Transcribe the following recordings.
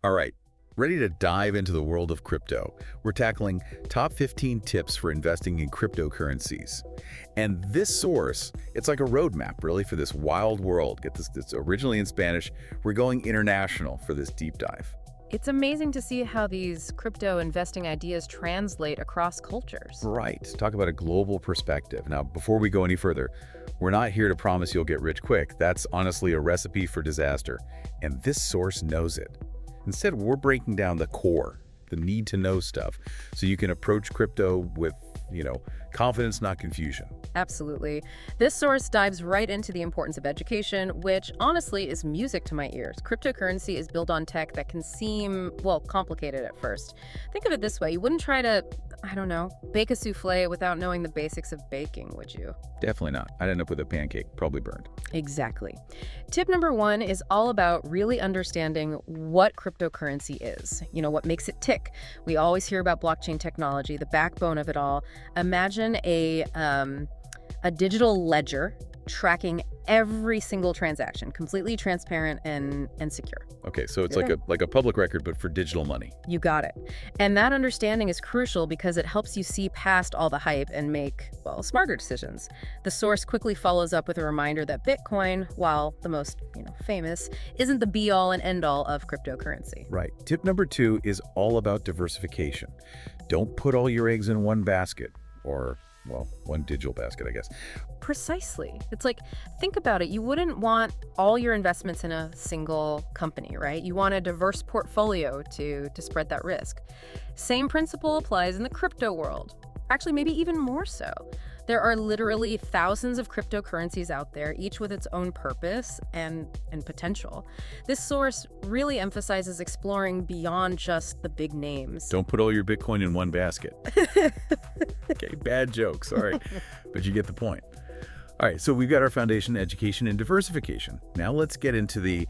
All right, ready to dive into the world of crypto. We're tackling top 15 tips for investing in cryptocurrencies. And this source, it's like a roadmap, really, for this wild world. Get this, it's originally in Spanish. We're going international for this deep dive. It's amazing to see how these crypto investing ideas translate across cultures. Right, talk about a global perspective. Now, before we go any further, we're not here to promise you'll get rich quick. That's honestly a recipe for disaster. And this source knows it. Instead, we're breaking down the core, the need-to-know stuff, so you can approach crypto with, confidence, not confusion. Absolutely. This source dives right into the importance of education, which honestly is music to my ears. Cryptocurrency is built on tech that can seem, well, complicated at first. Think of it this way. You wouldn't try to, bake a souffle without knowing the basics of baking, would you? Definitely not. I'd end up with a pancake, probably burned. Exactly. Tip number 1 is all about really understanding what cryptocurrency is, what makes it tick. We always hear about blockchain technology, the backbone of it all. Imagine a digital ledger tracking every single transaction, completely transparent and secure. Okay, so it's like a public record, but for digital money. You got it. And that understanding is crucial because it helps you see past all the hype and make, smarter decisions. The source quickly follows up with a reminder that Bitcoin, while the most, famous, isn't the be-all and end-all of cryptocurrency. Right. Tip number 2 is all about diversification. Don't put all your eggs in one basket, or one digital basket, I guess. Precisely. It's like, think about it. You wouldn't want all your investments in a single company, right? You want a diverse portfolio to spread that risk. Same principle applies in the crypto world. Actually, maybe even more so. There are literally thousands of cryptocurrencies out there, each with its own purpose and potential. This source really emphasizes exploring beyond just the big names. Don't put all your Bitcoin in one basket. Okay, bad joke, sorry. But you get the point. All right, so we've got our foundation, education, and diversification. Now let's get into the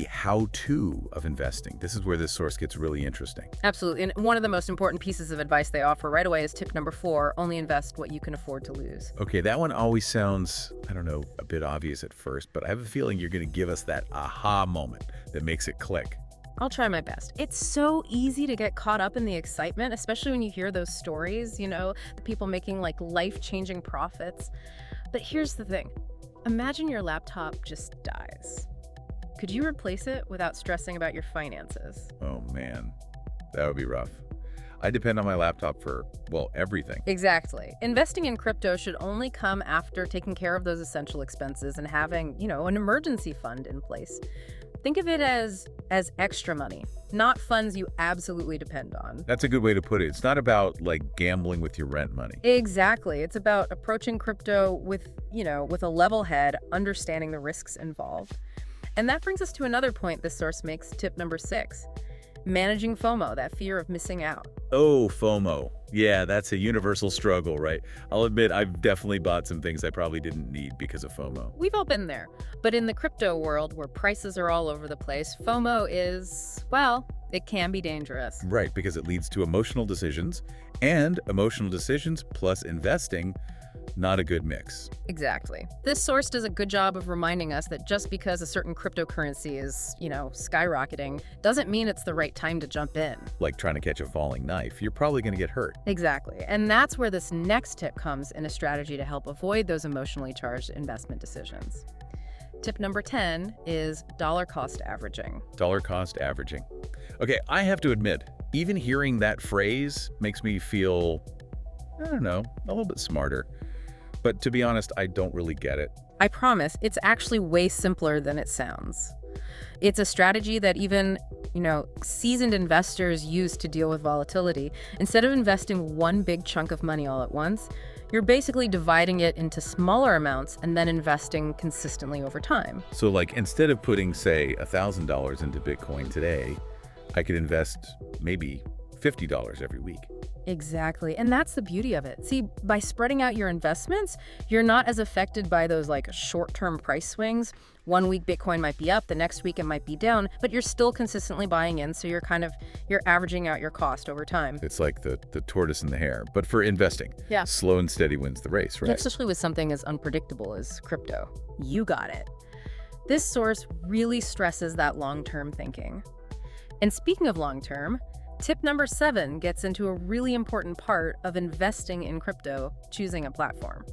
how-to of investing. This is where this source gets really interesting. Absolutely. And one of the most important pieces of advice they offer right away is tip number 4, only invest what you can afford to lose. Okay, that one always sounds, a bit obvious at first, but I have a feeling you're going to give us that aha moment that makes it click. I'll try my best. It's so easy to get caught up in the excitement, especially when you hear those stories, the people making life-changing profits. But here's the thing. Imagine your laptop just dies. Could you replace it without stressing about your finances? Oh man, that would be rough. I depend on my laptop for, everything. Exactly. Investing in crypto should only come after taking care of those essential expenses and having, an emergency fund in place. Think of it as extra money, not funds you absolutely depend on. That's a good way to put it. It's not about gambling with your rent money. Exactly. It's about approaching crypto with a level head, understanding the risks involved. And that brings us to another point this source makes, tip number 6. Managing FOMO, that fear of missing out. Oh, FOMO. Yeah, that's a universal struggle, right? I'll admit I've definitely bought some things I probably didn't need because of FOMO. We've all been there. But in the crypto world, where prices are all over the place, FOMO is, it can be dangerous. Right, because it leads to emotional decisions, and emotional decisions plus investing, not a good mix. Exactly. This source does a good job of reminding us that just because a certain cryptocurrency is, skyrocketing, doesn't mean it's the right time to jump in. Like trying to catch a falling knife, you're probably going to get hurt. Exactly. And that's where this next tip comes in a strategy to help avoid those emotionally charged investment decisions. Tip number 10 is dollar cost averaging. Dollar cost averaging. Okay, I have to admit, even hearing that phrase makes me feel, a little bit smarter. But to be honest, I don't really get it. I promise, it's actually way simpler than it sounds. It's a strategy that even, seasoned investors use to deal with volatility. Instead of investing one big chunk of money all at once, you're basically dividing it into smaller amounts and then investing consistently over time. So instead of putting, say, $1,000 into Bitcoin today, I could invest maybe $50 every week. Exactly. And that's the beauty of it. See, by spreading out your investments, you're not as affected by those short-term price swings. One week Bitcoin might be up, the next week it might be down, but you're still consistently buying in, so you're averaging out your cost over time. It's like the tortoise and the hare, but for investing. Yeah. Slow and steady wins the race, right? Especially with something as unpredictable as crypto. You got it. This source really stresses that long-term thinking. And speaking of long-term, tip number 7 gets into a really important part of investing in crypto, choosing a platform.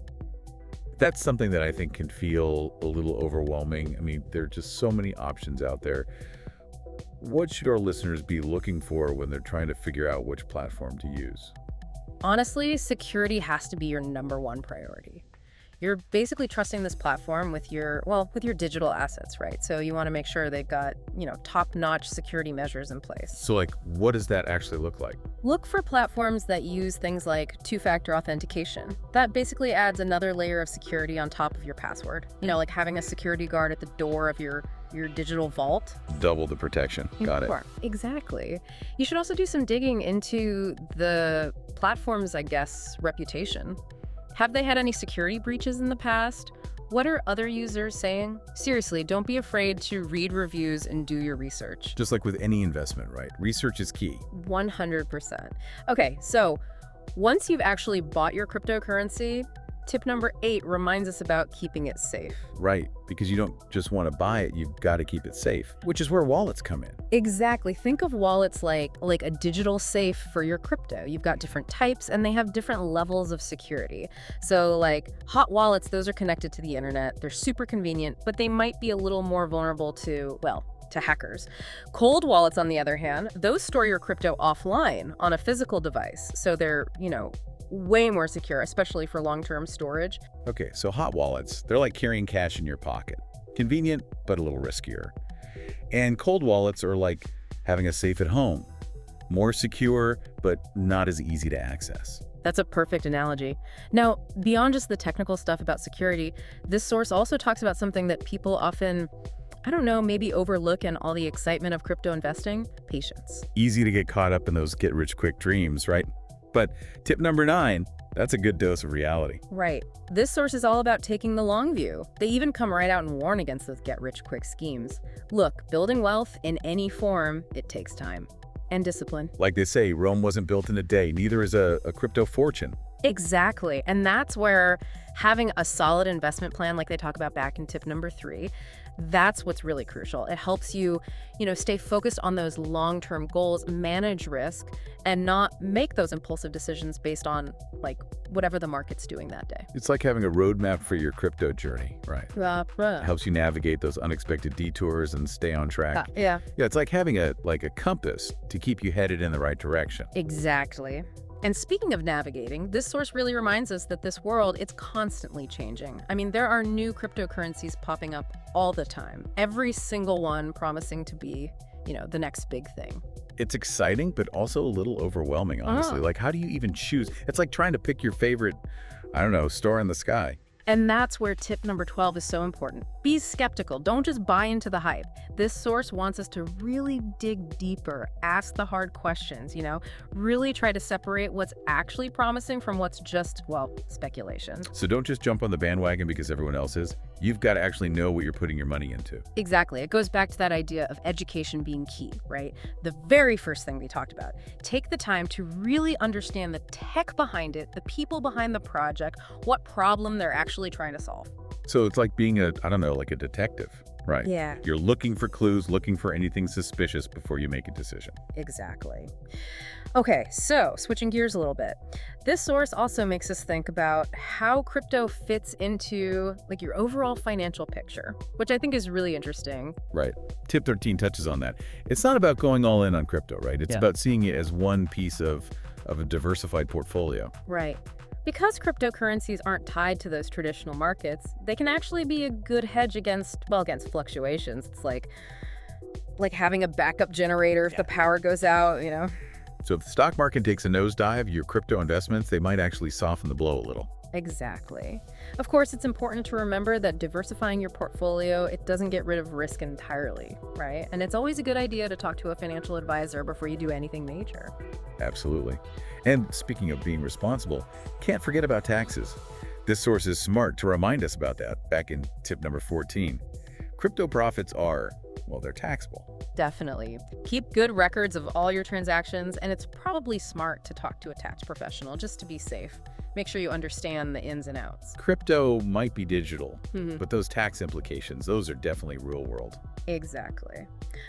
That's something that I think can feel a little overwhelming. I mean, there are just so many options out there. What should our listeners be looking for when they're trying to figure out which platform to use? Honestly, security has to be your number one priority. You're basically trusting this platform with your digital assets, right? So you want to make sure they've got, top-notch security measures in place. So, like, what does that actually look like? Look for platforms that use things like two-factor authentication. That basically adds another layer of security on top of your password. Like having a security guard at the door of your digital vault. Double the protection. Got it. Sure. Exactly. You should also do some digging into the platform's, reputation. Have they had any security breaches in the past? What are other users saying? Seriously, don't be afraid to read reviews and do your research. Just like with any investment, right? Research is key. 100%. Okay, so once you've actually bought your cryptocurrency, tip number 8 reminds us about keeping it safe. Right, because you don't just want to buy it, you've got to keep it safe, which is where wallets come in. Exactly. Think of wallets like a digital safe for your crypto. You've got different types and they have different levels of security. So like hot wallets, those are connected to the internet. They're super convenient, but they might be a little more vulnerable to hackers. Cold wallets, on the other hand, those store your crypto offline on a physical device. So they're, way more secure, especially for long-term storage. Okay, so hot wallets, they're like carrying cash in your pocket. Convenient, but a little riskier. And cold wallets are like having a safe at home. More secure, but not as easy to access. That's a perfect analogy. Now, beyond just the technical stuff about security, this source also talks about something that people often, maybe overlook in all the excitement of crypto investing: patience. Easy to get caught up in those get-rich-quick dreams, right? But tip number 9, that's a good dose of reality. Right. This source is all about taking the long view. They even come right out and warn against those get-rich-quick schemes. Look, building wealth in any form, it takes time. And discipline. Like they say, Rome wasn't built in a day, neither is a crypto fortune. Exactly. And that's where having a solid investment plan, like they talk about back in tip number 3, that's what's really crucial. It helps you, stay focused on those long-term goals, manage risk, and not make those impulsive decisions based on, whatever the market's doing that day. It's like having a roadmap for your crypto journey, right? It helps you navigate those unexpected detours and stay on track. Yeah, it's like having a compass to keep you headed in the right direction. exactly. And speaking of navigating, this source really reminds us that this world, it's constantly changing. I mean, there are new cryptocurrencies popping up all the time, every single one promising to be, the next big thing. It's exciting, but also a little overwhelming, honestly. Like, how do you even choose? It's like trying to pick your favorite, star in the sky. And that's where tip number 12 is so important. Be skeptical. Don't just buy into the hype. This source wants us to really dig deeper, ask the hard questions, really try to separate what's actually promising from what's just, speculation. So don't just jump on the bandwagon because everyone else is. You've got to actually know what you're putting your money into. Exactly. It goes back to that idea of education being key, right? The very first thing we talked about. Take the time to really understand the tech behind it, the people behind the project, what problem they're actually trying to solve. So it's like being a detective, right? Yeah. You're looking for clues, looking for anything suspicious before you make a decision. Exactly. Okay, so switching gears a little bit. This source also makes us think about how crypto fits into your overall financial picture, which I think is really interesting. Right. Tip 13 touches on that. It's not about going all in on crypto, right? It's about seeing it as one piece of a diversified portfolio. Right. Because cryptocurrencies aren't tied to those traditional markets, they can actually be a good hedge against fluctuations. It's like having a backup generator if the power goes out, So if the stock market takes a nosedive, your crypto investments, they might actually soften the blow a little. Exactly. Of course, it's important to remember that diversifying your portfolio, it doesn't get rid of risk entirely, right? And it's always a good idea to talk to a financial advisor before you do anything major. Absolutely. And speaking of being responsible, can't forget about taxes. This source is smart to remind us about that back in tip number 14. Crypto profits are, they're taxable. Definitely. Keep good records of all your transactions, and it's probably smart to talk to a tax professional just to be safe. make sure you understand the ins and outs. Crypto might be digital, Mhm. but those tax implications, those are definitely real world. Exactly.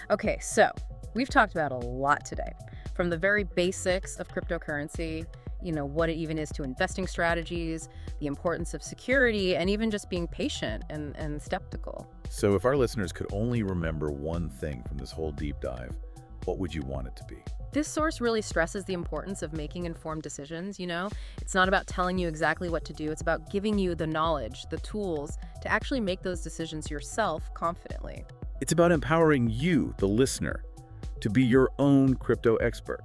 Okay, so we've talked about a lot today, from the very basics of cryptocurrency, what it even is to investing strategies, the importance of security, and even just being patient and skeptical. So if our listeners could only remember one thing from this whole deep dive, what would you want it to be? This source really stresses the importance of making informed decisions. It's not about telling you exactly what to do. It's about giving you the knowledge, the tools to actually make those decisions yourself confidently. It's about empowering you, the listener, to be your own crypto expert.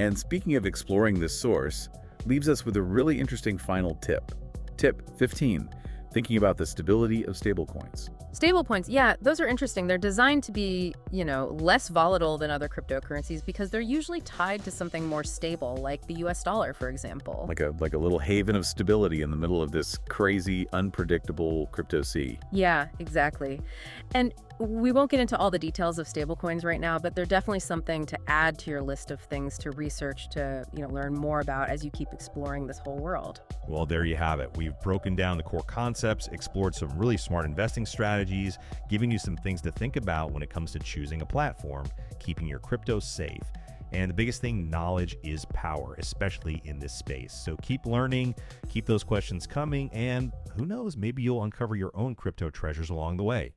And speaking of exploring this source, leaves us with a really interesting final tip. Tip 15, thinking about the stability of stablecoins. Stablecoins, yeah, those are interesting. They're designed to be, less volatile than other cryptocurrencies because they're usually tied to something more stable, like the US dollar, for example. Like a little haven of stability in the middle of this crazy, unpredictable crypto sea. Yeah, exactly. And we won't get into all the details of stablecoins right now, but they're definitely something to add to your list of things to research, to, learn more about as you keep exploring this whole world. Well, there you have it. We've broken down the core concepts, explored some really smart investing strategies, giving you some things to think about when it comes to choosing a platform, keeping your crypto safe. And the biggest thing, knowledge is power, especially in this space. So keep learning, keep those questions coming, and who knows, maybe you'll uncover your own crypto treasures along the way.